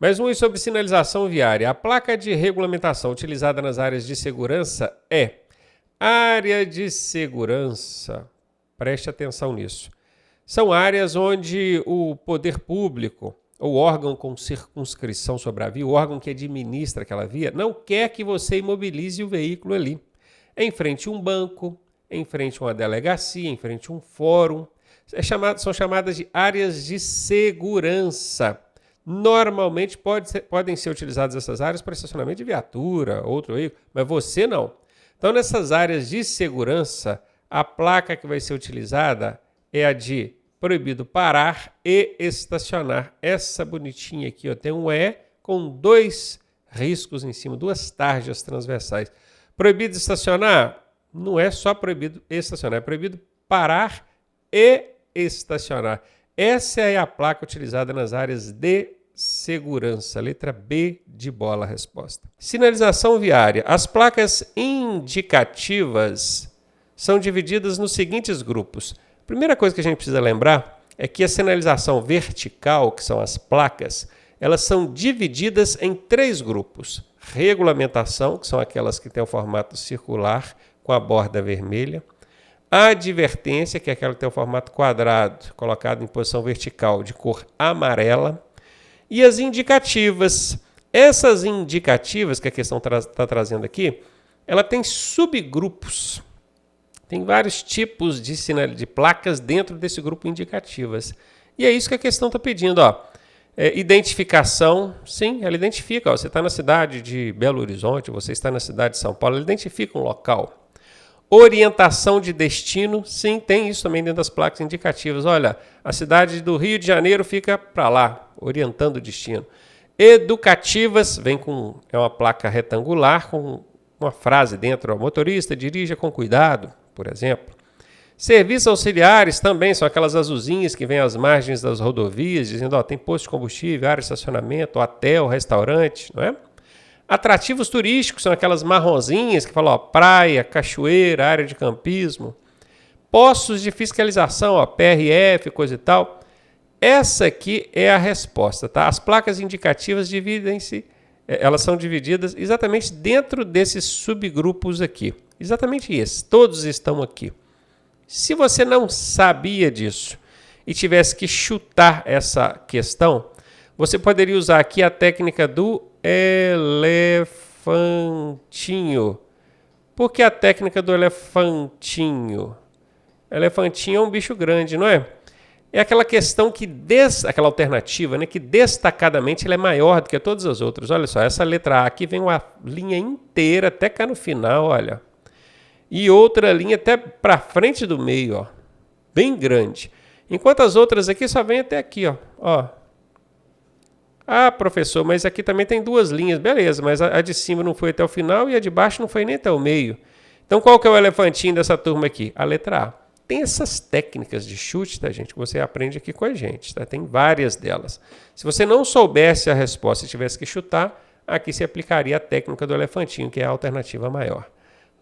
Mais um sobre sinalização viária. A placa de regulamentação utilizada nas áreas de segurança é área de segurança. Preste atenção nisso. São áreas onde o poder público, ou órgão com circunscrição sobre a via, o órgão que administra aquela via, não quer que você imobilize o veículo ali. Em frente a um banco, em frente a uma delegacia, em frente a um fórum. São chamadas de áreas de segurança. Normalmente podem ser utilizadas essas áreas para estacionamento de viatura, outro veículo, mas você não. Então, nessas áreas de segurança, a placa que vai ser utilizada é a de proibido parar e estacionar. Essa bonitinha aqui, ó, tem um E com 2 riscos em cima, 2 tarjas transversais. Proibido estacionar? Não é só proibido estacionar, é proibido parar e estacionar. Essa é a placa utilizada nas áreas de segurança. Letra B de bola a resposta. Sinalização viária. As placas indicativas são divididas nos seguintes grupos. A primeira coisa que a gente precisa lembrar é que a sinalização vertical, que são as placas, elas são divididas em 3 grupos. Regulamentação, que são aquelas que têm o formato circular com a borda vermelha. A advertência, que é aquela que tem o formato quadrado, colocado em posição vertical, de cor amarela. E as indicativas. Essas indicativas que a questão está trazendo aqui, ela tem subgrupos. Tem vários tipos de placas dentro desse grupo indicativas. E é isso que a questão está pedindo. Identificação, sim, ela identifica. Você está na cidade de Belo Horizonte, você está na cidade de São Paulo, ela identifica um local. Orientação de destino, sim, tem isso também dentro das placas indicativas. Olha, a cidade do Rio de Janeiro fica para lá, orientando o destino. Educativas, é uma placa retangular com uma frase dentro, motorista, dirija com cuidado, por exemplo. Serviços auxiliares também são aquelas azulzinhas que vêm às margens das rodovias, dizendo, tem posto de combustível, área de estacionamento, hotel, restaurante, não é? Atrativos turísticos são aquelas marronzinhas que falam praia, cachoeira, área de campismo. Postos de fiscalização, PRF, coisa e tal. Essa aqui é a resposta, tá? As placas indicativas elas são divididas exatamente dentro desses subgrupos aqui. Exatamente esses, todos estão aqui. Se você não sabia disso e tivesse que chutar essa questão, você poderia usar aqui a técnica do elefantinho. Por que a técnica do elefantinho? Elefantinho é um bicho grande, não é? É aquela questão aquela alternativa, né, que destacadamente ela é maior do que todas as outras. Olha só, essa letra A aqui vem uma linha inteira até cá no final, olha. E outra linha até para frente do meio, ó, bem grande. Enquanto as outras aqui só vem até aqui, ó. Ah, professor, mas aqui também tem 2 linhas. Beleza, mas a de cima não foi até o final e a de baixo não foi nem até o meio. Então, qual que é o elefantinho dessa turma aqui? A letra A. Tem essas técnicas de chute, tá, gente, que você aprende aqui com a gente, tá? Tem várias delas. Se você não soubesse a resposta e tivesse que chutar, aqui se aplicaria a técnica do elefantinho, que é a alternativa maior.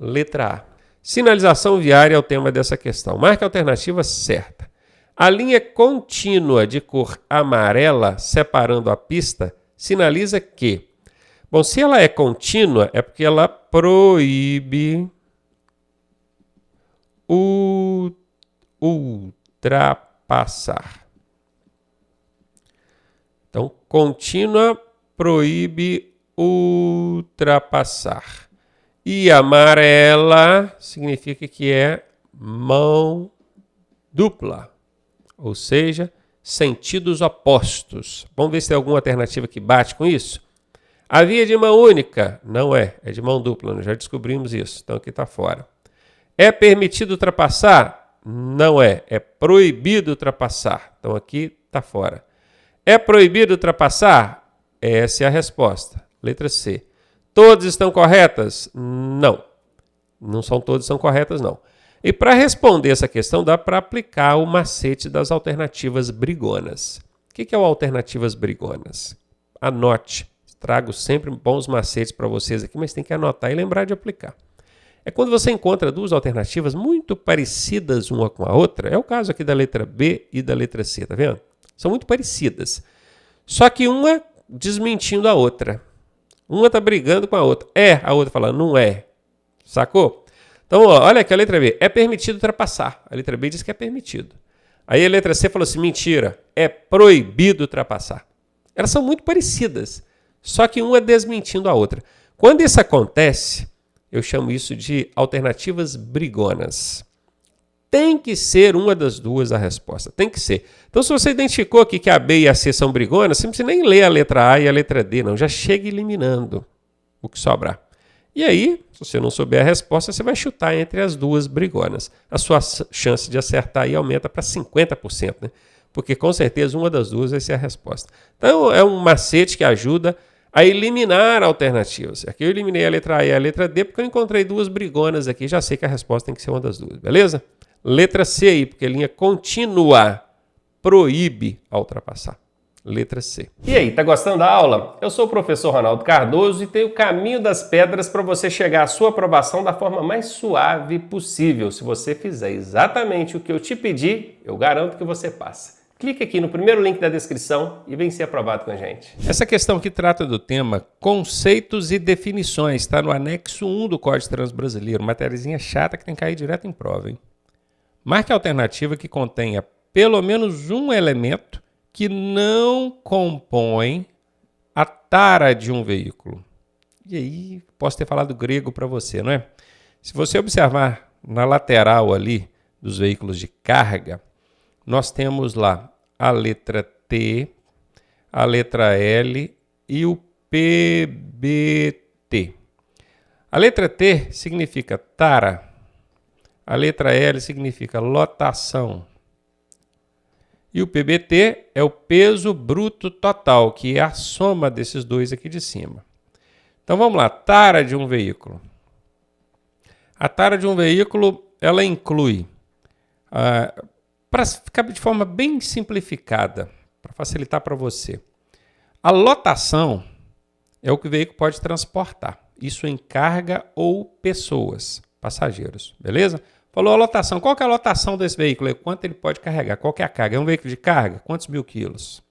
Letra A. Sinalização viária é o tema dessa questão. Marque a alternativa certa. A linha contínua de cor amarela separando a pista sinaliza que, se ela é contínua, é porque ela proíbe ultrapassar. Então, contínua proíbe ultrapassar. E amarela significa que é mão dupla. Ou seja, sentidos opostos. Vamos ver se tem alguma alternativa que bate com isso? A via de mão única? Não é de mão dupla, nós já descobrimos isso, então aqui está fora. É permitido ultrapassar? Não é proibido ultrapassar, então aqui está fora. É proibido ultrapassar? Essa é a resposta, letra C. Todas estão corretas? Não. Não são todas são corretas, não. E para responder essa questão, dá para aplicar o macete das alternativas brigonas. O que é o alternativas brigonas? Anote. Trago sempre bons macetes para vocês aqui, mas tem que anotar e lembrar de aplicar. É quando você encontra 2 alternativas muito parecidas uma com a outra. É o caso aqui da letra B e da letra C, tá vendo? São muito parecidas. Só que uma desmentindo a outra. Uma está brigando com a outra. É, a outra fala, não é. Sacou? Então, ó, olha aqui a letra B. É permitido ultrapassar. A letra B diz que é permitido. Aí a letra C falou assim, mentira, é proibido ultrapassar. Elas são muito parecidas, só que uma desmentindo a outra. Quando isso acontece, eu chamo isso de alternativas brigonas. Tem que ser uma das duas a resposta, tem que ser. Então, se você identificou aqui que a B e a C são brigonas, você não precisa nem ler a letra A e a letra D, não. Já chega eliminando o que sobrar. E aí, se você não souber a resposta, você vai chutar entre as duas brigonas. A sua chance de acertar aí aumenta para 50%, né? Porque com certeza uma das duas vai ser a resposta. Então, é um macete que ajuda a eliminar alternativas. Aqui eu eliminei a letra A e a letra D porque eu encontrei duas brigonas aqui. Já sei que a resposta tem que ser uma das duas, beleza? Letra C aí, porque linha contínua proíbe a ultrapassar. Letra C. E aí, tá gostando da aula? Eu sou o professor Ronaldo Cardoso e tenho o caminho das pedras para você chegar à sua aprovação da forma mais suave possível. Se você fizer exatamente o que eu te pedi, eu garanto que você passa. Clique aqui no primeiro link da descrição e vem ser aprovado com a gente. Essa questão aqui trata do tema conceitos e definições. Está no anexo 1 do Código Transbrasileiro. Matériazinha chata que tem que cair direto em prova, hein? Marque a alternativa que contenha pelo menos um elemento que não compõe a tara de um veículo. E aí, posso ter falado grego para você, não é? Se você observar na lateral ali dos veículos de carga, nós temos lá a letra T, a letra L e o PBT. A letra T significa tara, a letra L significa lotação. E o PBT é o peso bruto total, que é a soma desses dois aqui de cima. Então vamos lá, tara de um veículo. A tara de um veículo, ela inclui, para ficar de forma bem simplificada, para facilitar para você, a lotação é o que o veículo pode transportar. Isso em carga ou pessoas, passageiros, beleza? Falou a lotação. Qual que é a lotação desse veículo? Quanto ele pode carregar? Qual que é a carga? É um veículo de carga? Quantos mil quilos?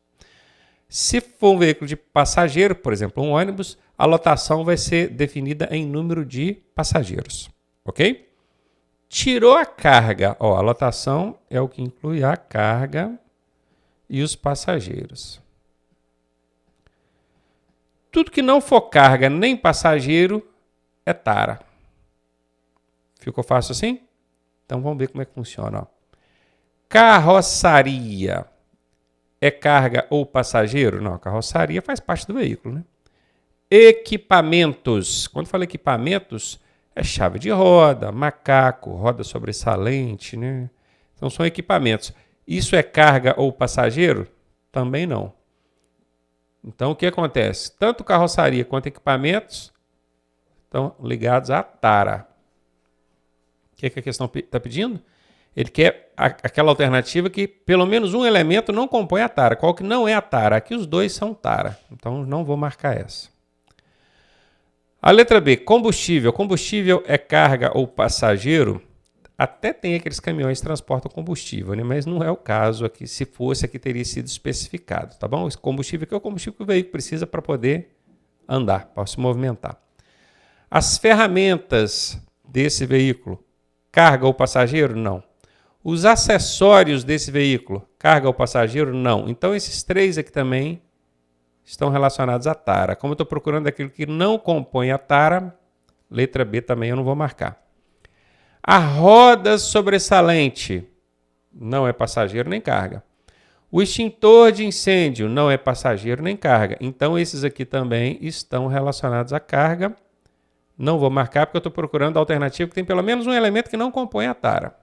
Se for um veículo de passageiro, por exemplo, um ônibus, a lotação vai ser definida em número de passageiros. Ok? Tirou a carga. Ó, a lotação é o que inclui a carga e os passageiros. Tudo que não for carga nem passageiro é tara. Ficou fácil assim? Então vamos ver como é que funciona. Ó. Carroçaria é carga ou passageiro? Não, carroçaria faz parte do veículo, né? Equipamentos. Quando fala equipamentos, é chave de roda, macaco, roda sobressalente, né? Então são equipamentos. Isso é carga ou passageiro? Também não. Então o que acontece? Tanto carroçaria quanto equipamentos estão ligados à tara. O que a questão está pedindo? Ele quer aquela alternativa que pelo menos um elemento não compõe a tara. Qual que não é a tara? Aqui os dois são tara. Então não vou marcar essa. A letra B, combustível. Combustível é carga ou passageiro? Até tem aqueles caminhões que transportam combustível, né? Mas não é o caso aqui. Se fosse, aqui teria sido especificado, tá bom? Esse combustível aqui é o combustível que o veículo precisa para poder andar, para se movimentar. As ferramentas desse veículo, carga ou passageiro? Não. Os acessórios desse veículo, carga ou passageiro? Não. Então, esses três aqui também estão relacionados à tara. Como eu estou procurando aquilo que não compõe a tara, letra B também eu não vou marcar. A roda sobressalente não é passageiro nem carga. O extintor de incêndio não é passageiro nem carga. Então, esses aqui também estão relacionados à carga. Não vou marcar porque eu estou procurando a alternativa que tem pelo menos um elemento que não compõe a tara.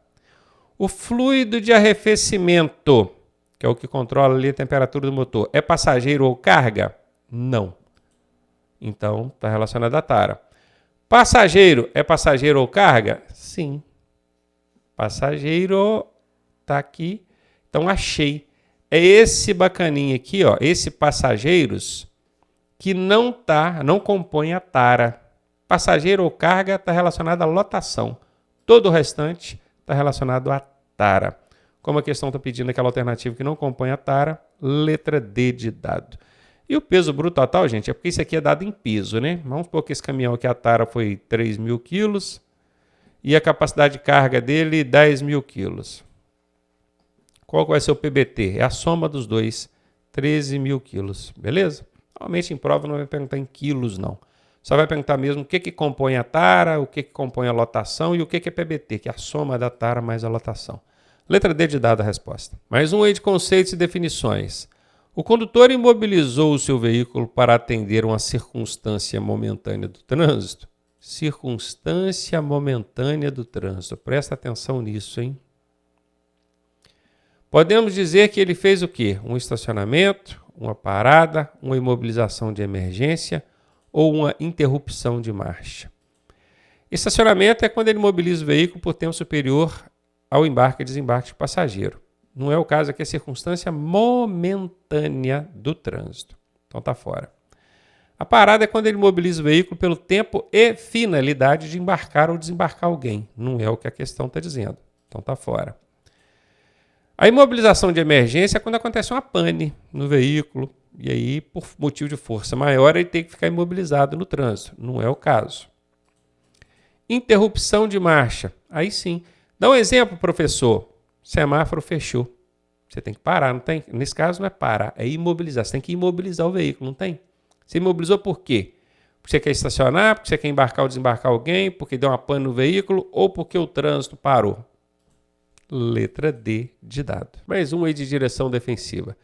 O fluido de arrefecimento, que é o que controla ali a temperatura do motor, é passageiro ou carga? Não. Então, está relacionado à tara. Passageiro é passageiro ou carga? Sim. Passageiro está aqui. Então, achei. É esse bacaninho aqui, ó, esse passageiros, que não compõe a tara. Passageiro ou carga está relacionado à lotação. Todo o restante está relacionado à tara. Como a questão está pedindo aquela alternativa que não compõe a tara, letra D de dado. E o peso bruto total, gente, é porque isso aqui é dado em peso, né? Vamos supor que esse caminhão aqui, a tara, foi 3.000 quilos e a capacidade de carga dele, 10.000 quilos. Qual vai ser o PBT? É a soma dos dois, 13.000 quilos, beleza? Normalmente em prova não vai perguntar em quilos, não. Só vai perguntar mesmo o que compõe a tara, o que compõe a lotação e o que é PBT, que é a soma da tara mais a lotação. Letra D de dada a resposta. Mais um aí de conceitos e definições. O condutor imobilizou o seu veículo para atender uma circunstância momentânea do trânsito. Circunstância momentânea do trânsito. Presta atenção nisso, hein? Podemos dizer que ele fez o quê? Um estacionamento, uma parada, uma imobilização de emergência ou uma interrupção de marcha. Estacionamento é quando ele imobiliza o veículo por tempo superior ao embarque e desembarque de passageiro. Não é o caso aqui, é circunstância momentânea do trânsito. Então tá fora. A parada é quando ele mobiliza o veículo pelo tempo e finalidade de embarcar ou desembarcar alguém. Não é o que a questão está dizendo. Então tá fora. A imobilização de emergência é quando acontece uma pane no veículo e aí, por motivo de força maior, ele tem que ficar imobilizado no trânsito. Não é o caso. Interrupção de marcha. Aí sim. Dá um exemplo, professor. Semáforo fechou. Você tem que parar, não tem? Nesse caso não é parar, é imobilizar. Você tem que imobilizar o veículo, não tem? Você imobilizou por quê? Porque você quer estacionar, porque você quer embarcar ou desembarcar alguém, porque deu uma pane no veículo ou porque o trânsito parou. Letra D de dado. Mais um aí de direção defensiva.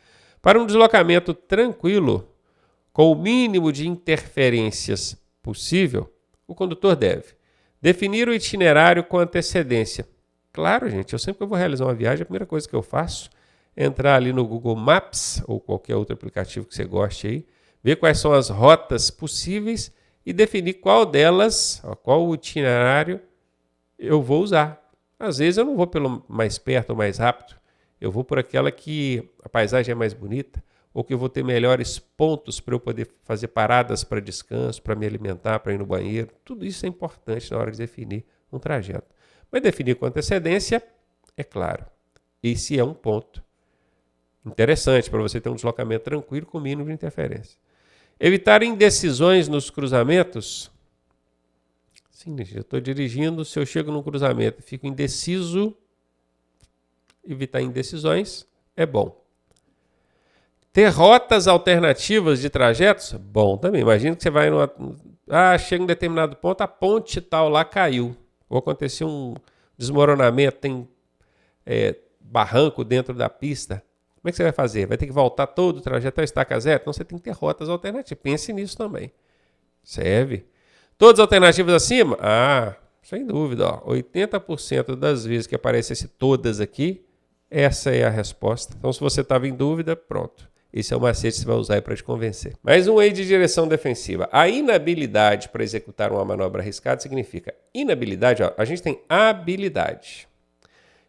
Para um deslocamento tranquilo, com o mínimo de interferências possível, o condutor deve definir o itinerário com antecedência. Claro, gente, sempre que eu vou realizar uma viagem, a primeira coisa que eu faço é entrar ali no Google Maps ou qualquer outro aplicativo que você goste aí, ver quais são as rotas possíveis e definir qual delas, qual o itinerário eu vou usar. Às vezes eu não vou pelo mais perto ou mais rápido, eu vou por aquela que a paisagem é mais bonita ou que eu vou ter melhores pontos para eu poder fazer paradas para descanso, para me alimentar, para ir no banheiro. Tudo isso é importante na hora de definir um trajeto. Mas definir com antecedência, é claro, esse é um ponto interessante para você ter um deslocamento tranquilo com mínimo de interferência. Evitar indecisões nos cruzamentos. Sim, eu estou dirigindo, se eu chego num cruzamento e fico indeciso, evitar indecisões é bom. Ter rotas alternativas de trajetos, bom também. Imagina que você vai chega em um determinado ponto, a ponte tal lá caiu. Ou aconteceu um desmoronamento, tem barranco dentro da pista. Como é que você vai fazer? Vai ter que voltar todo o trajeto ao estaca zero? Então você tem que ter rotas alternativas. Pense nisso também. Serve. Todas alternativas acima? Sem dúvida. 80% das vezes que aparecesse todas aqui, essa é a resposta. Então se você estava em dúvida, pronto. Esse é o macete que você vai usar para te convencer. Mais um aí de direção defensiva. A inabilidade para executar uma manobra arriscada significa inabilidade. A gente tem habilidade.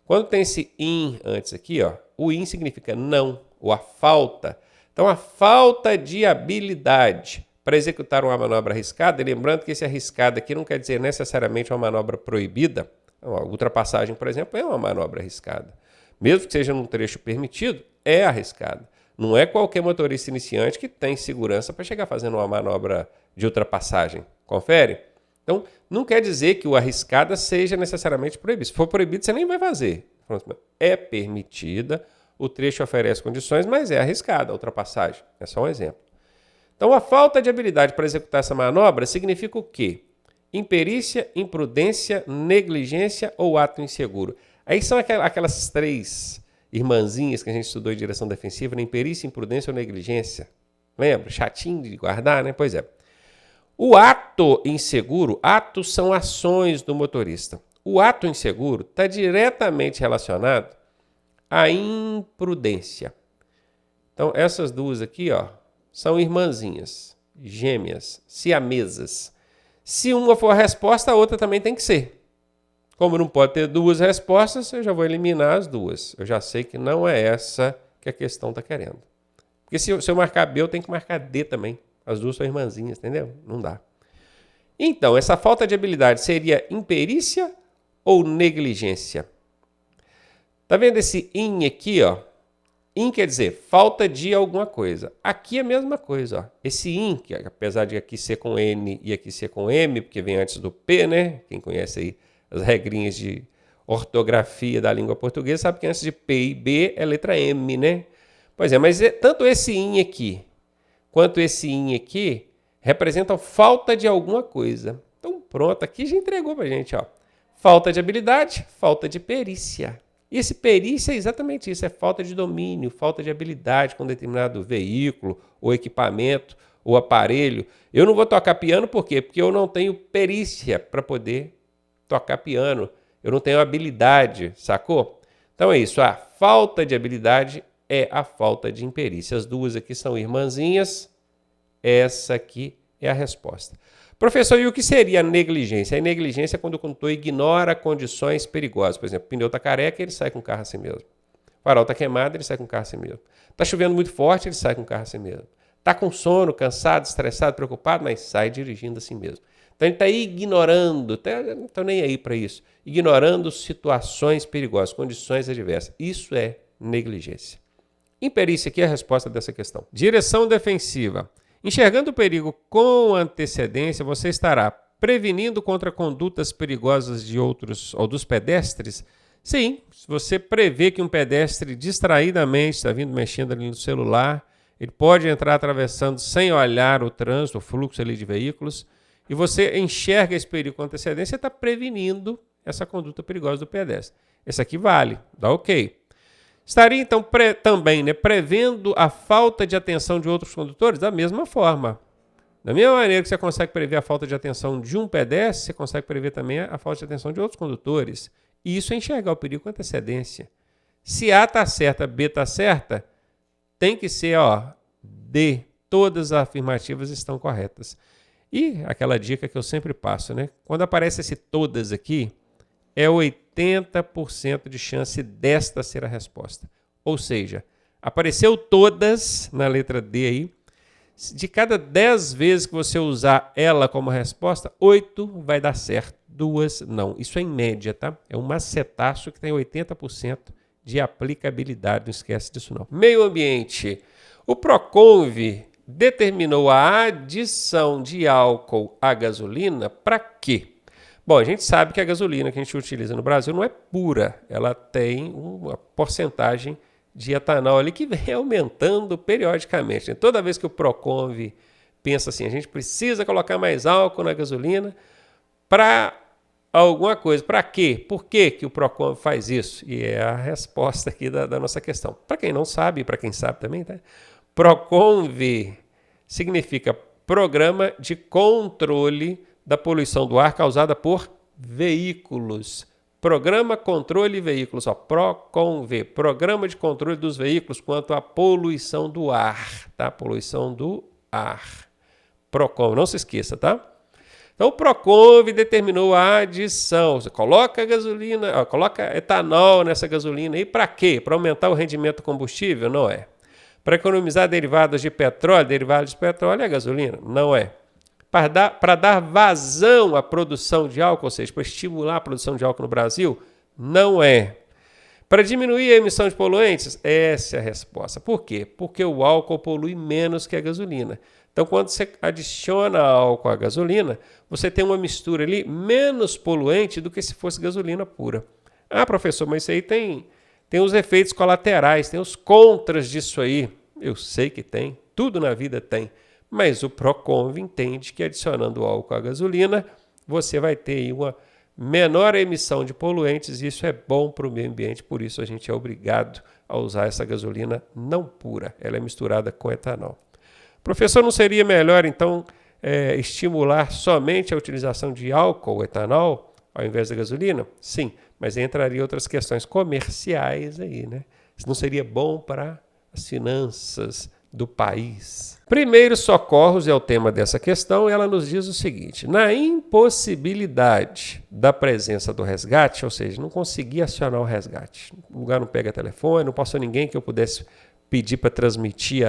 Quando tem esse in antes aqui, o in significa não, ou a falta. Então, a falta de habilidade para executar uma manobra arriscada, e lembrando que esse arriscado aqui não quer dizer necessariamente uma manobra proibida. A ultrapassagem, por exemplo, é uma manobra arriscada. Mesmo que seja num trecho permitido, é arriscada. Não é qualquer motorista iniciante que tem segurança para chegar fazendo uma manobra de ultrapassagem. Confere? Então, não quer dizer que o arriscada seja necessariamente proibido. Se for proibido, você nem vai fazer. É permitida, o trecho oferece condições, mas é arriscada a ultrapassagem. É só um exemplo. Então, a falta de habilidade para executar essa manobra significa o quê? Imperícia, imprudência, negligência ou ato inseguro. Aí são aquelas três irmãzinhas que a gente estudou em direção defensiva, né? Imperícia, imprudência ou negligência. Lembra? Chatinho de guardar, né? Pois é. O ato inseguro, atos são ações do motorista. O ato inseguro está diretamente relacionado à imprudência. Então, essas duas aqui, são irmãzinhas, gêmeas, siamesas. Se uma for a resposta, a outra também tem que ser. Como não pode ter duas respostas, eu já vou eliminar as duas. Eu já sei que não é essa que a questão está querendo. Porque se eu marcar B, eu tenho que marcar D também. As duas são irmãzinhas, entendeu? Não dá. Então, essa falta de habilidade seria imperícia ou negligência? Tá vendo esse in aqui, In quer dizer falta de alguma coisa. Aqui é a mesma coisa. Ó. Esse in, que apesar de aqui ser com N e aqui ser com M, porque vem antes do P, né? Quem conhece aí as regrinhas de ortografia da língua portuguesa sabe que antes de P e B é letra M, né? Pois é, mas tanto esse in aqui quanto esse in aqui representam falta de alguma coisa. Então pronto, aqui já entregou pra gente, ó. Falta de habilidade, falta de perícia. E esse perícia é exatamente isso, é falta de domínio, falta de habilidade com determinado veículo, ou equipamento, ou aparelho. Eu não vou tocar piano por quê? Porque eu não tenho perícia para poder tocar piano. Eu não tenho habilidade, sacou? Então é isso, a falta de habilidade é a falta de imperícia. As duas aqui são irmãzinhas, essa aqui é a resposta. Professor, e o que seria a negligência? A negligência é quando o condutor ignora condições perigosas. Por exemplo, o pneu está careca, ele sai com o carro assim mesmo. O farol está queimado, ele sai com o carro assim mesmo. Está chovendo muito forte, ele sai com o carro assim mesmo. Está com sono, cansado, estressado, preocupado, mas sai dirigindo assim mesmo. Então ele está ignorando, não estou nem aí para isso, ignorando situações perigosas, condições adversas. Isso é negligência. Imperícia aqui é a resposta dessa questão. Direção defensiva. Enxergando o perigo com antecedência, você estará prevenindo contra condutas perigosas de outros ou dos pedestres? Sim, se você prevê que um pedestre distraidamente está vindo mexendo ali no celular, ele pode entrar atravessando sem olhar o trânsito, o fluxo ali de veículos, e você enxerga esse perigo com antecedência, você está prevenindo essa conduta perigosa do pedestre. Esse aqui vale, dá ok. Estaria, então, também prevendo a falta de atenção de outros condutores? Da mesma forma. Da mesma maneira que você consegue prever a falta de atenção de um pedestre, você consegue prever também a falta de atenção de outros condutores. E isso é enxergar o perigo com antecedência. Se A está certa, B está certa, tem que ser D. Todas as afirmativas estão corretas. E aquela dica que eu sempre passo, né? Quando aparece esse todas aqui, é 80% de chance desta ser a resposta. Ou seja, apareceu todas na letra D aí. De cada 10 vezes que você usar ela como resposta, 8 vai dar certo, 2 não. Isso é em média, tá? É um macetaço que tem 80% de aplicabilidade, não esquece disso não. Meio ambiente. O Proconv determinou a adição de álcool à gasolina para quê? Bom, a gente sabe que a gasolina que a gente utiliza no Brasil não é pura, ela tem uma porcentagem de etanol ali que vem aumentando periodicamente. Toda vez que o Proconv pensa assim, a gente precisa colocar mais álcool na gasolina para alguma coisa. Para quê? Por que que o Proconv faz isso? E é a resposta aqui da nossa questão. Para quem não sabe, e para quem sabe também, tá? Proconv significa Programa de Controle da Poluição do Ar causada por veículos. Programa Controle Veículos, Proconv, Programa de Controle dos Veículos quanto à poluição do ar, tá? Poluição do ar. Proconv, não se esqueça, tá? Então o Proconv determinou a adição. Você coloca gasolina, coloca etanol nessa gasolina aí para quê? Para aumentar o rendimento do combustível? Não é. Para economizar derivados de petróleo, é gasolina? Não é. Para dar vazão à produção de álcool, ou seja, para estimular a produção de álcool no Brasil? Não é. Para diminuir a emissão de poluentes? Essa é a resposta. Por quê? Porque o álcool polui menos que a gasolina. Então, quando você adiciona álcool à gasolina, você tem uma mistura ali menos poluente do que se fosse gasolina pura. Ah, professor, mas isso aí tem os efeitos colaterais, tem os contras disso aí. Eu sei que tem, tudo na vida tem. Mas o Proconv entende que adicionando álcool à gasolina, você vai ter aí uma menor emissão de poluentes e isso é bom para o meio ambiente, por isso a gente é obrigado a usar essa gasolina não pura, ela é misturada com etanol. Professor, não seria melhor então estimular somente a utilização de álcool ou etanol ao invés da gasolina? Sim, mas entraria outras questões comerciais aí, né? Isso não seria bom para as finanças do país. Primeiros socorros é o tema dessa questão e ela nos diz o seguinte: na impossibilidade da presença do resgate, ou seja, não consegui acionar o resgate, o lugar não pega telefone, não passou ninguém que eu pudesse pedir para transmitir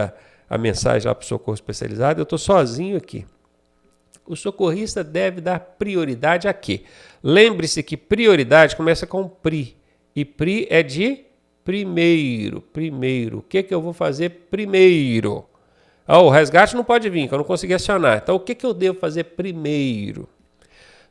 a mensagem lá para o socorro especializado, eu estou sozinho aqui. O socorrista deve dar prioridade a quê? Lembre-se que prioridade começa com PRI, e PRI é de Primeiro. O que eu vou fazer primeiro? O resgate não pode vir, que eu não consegui acionar. Então, o que eu devo fazer primeiro?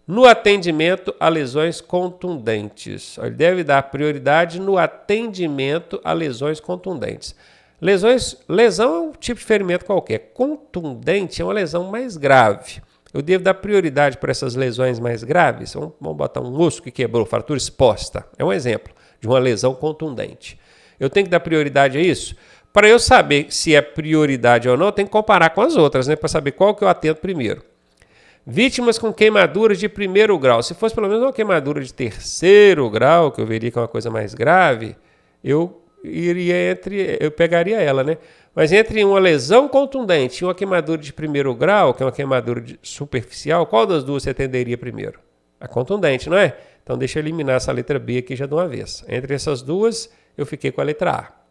No atendimento a lesões contundentes. Ele deve dar prioridade no atendimento a lesões contundentes. Lesão é um tipo de ferimento qualquer. Contundente é uma lesão mais grave. Eu devo dar prioridade para essas lesões mais graves. Vamos botar um osso que quebrou, fratura exposta. É um exemplo de uma lesão contundente. Eu tenho que dar prioridade a isso? Para eu saber se é prioridade ou não, eu tenho que comparar com as outras, né? Para saber qual que eu atendo primeiro. Vítimas com queimaduras de 1º grau. Se fosse pelo menos uma queimadura de 3º grau, que eu veria que é uma coisa mais grave, eu pegaria ela, né? Mas entre uma lesão contundente e uma queimadura de 1º grau, que é uma queimadura superficial, qual das duas você atenderia primeiro? A contundente, não é? Então deixa eu eliminar essa letra B aqui já de uma vez. Entre essas duas, eu fiquei com a letra A.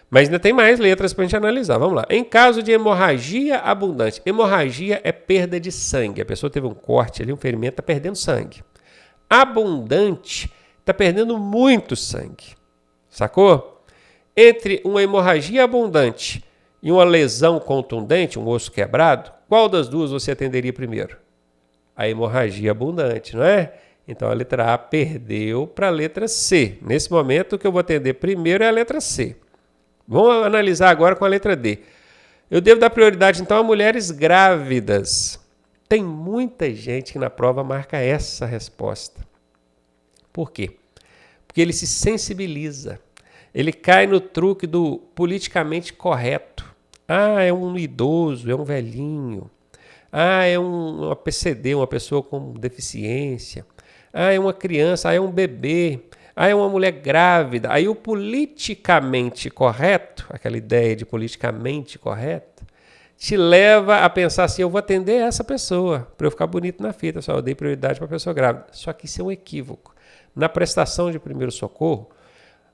Mas ainda tem mais letras para a gente analisar. Vamos lá. Em caso de hemorragia abundante. Hemorragia é perda de sangue. A pessoa teve um corte ali, um ferimento, está perdendo sangue. Abundante, está perdendo muito sangue. Sacou? Entre uma hemorragia abundante e uma lesão contundente, um osso quebrado, qual das duas você atenderia primeiro? A hemorragia abundante, não é? Então a letra A perdeu para a letra C. Nesse momento, o que eu vou atender primeiro é a letra C. Vamos analisar agora com a letra D. Eu devo dar prioridade, então, a mulheres grávidas. Tem muita gente que na prova marca essa resposta. Por quê? Porque ele se sensibiliza. Ele cai no truque do politicamente correto. É um idoso, é um velhinho. É uma PCD, uma pessoa com deficiência. É uma criança, é um bebê. É uma mulher grávida. Aí o politicamente correto, aquela ideia de politicamente correto, te leva a pensar assim, eu vou atender essa pessoa para eu ficar bonito na fita, só eu dei prioridade para a pessoa grávida. Só que isso é um equívoco. Na prestação de primeiro socorro,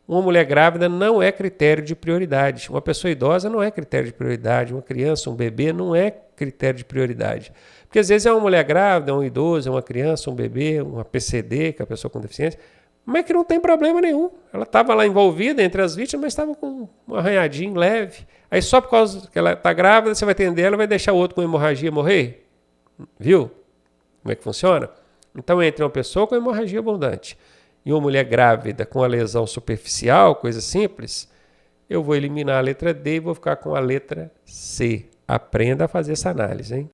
uma mulher grávida não é critério de prioridade. Uma pessoa idosa não é critério de prioridade. Uma criança, um bebê não é critério de prioridade. Porque às vezes é uma mulher grávida, um idoso, é uma criança, um bebê, uma PCD, que é a pessoa com deficiência, mas que não tem problema nenhum. Ela estava lá envolvida entre as vítimas, mas estava com um arranhadinho leve. Aí só por causa que ela está grávida, você vai atender ela e vai deixar o outro com hemorragia morrer? Viu? Como é que funciona? Então, entre uma pessoa com hemorragia abundante e uma mulher grávida com a lesão superficial, coisa simples, eu vou eliminar a letra D e vou ficar com a letra C. Aprenda a fazer essa análise, hein?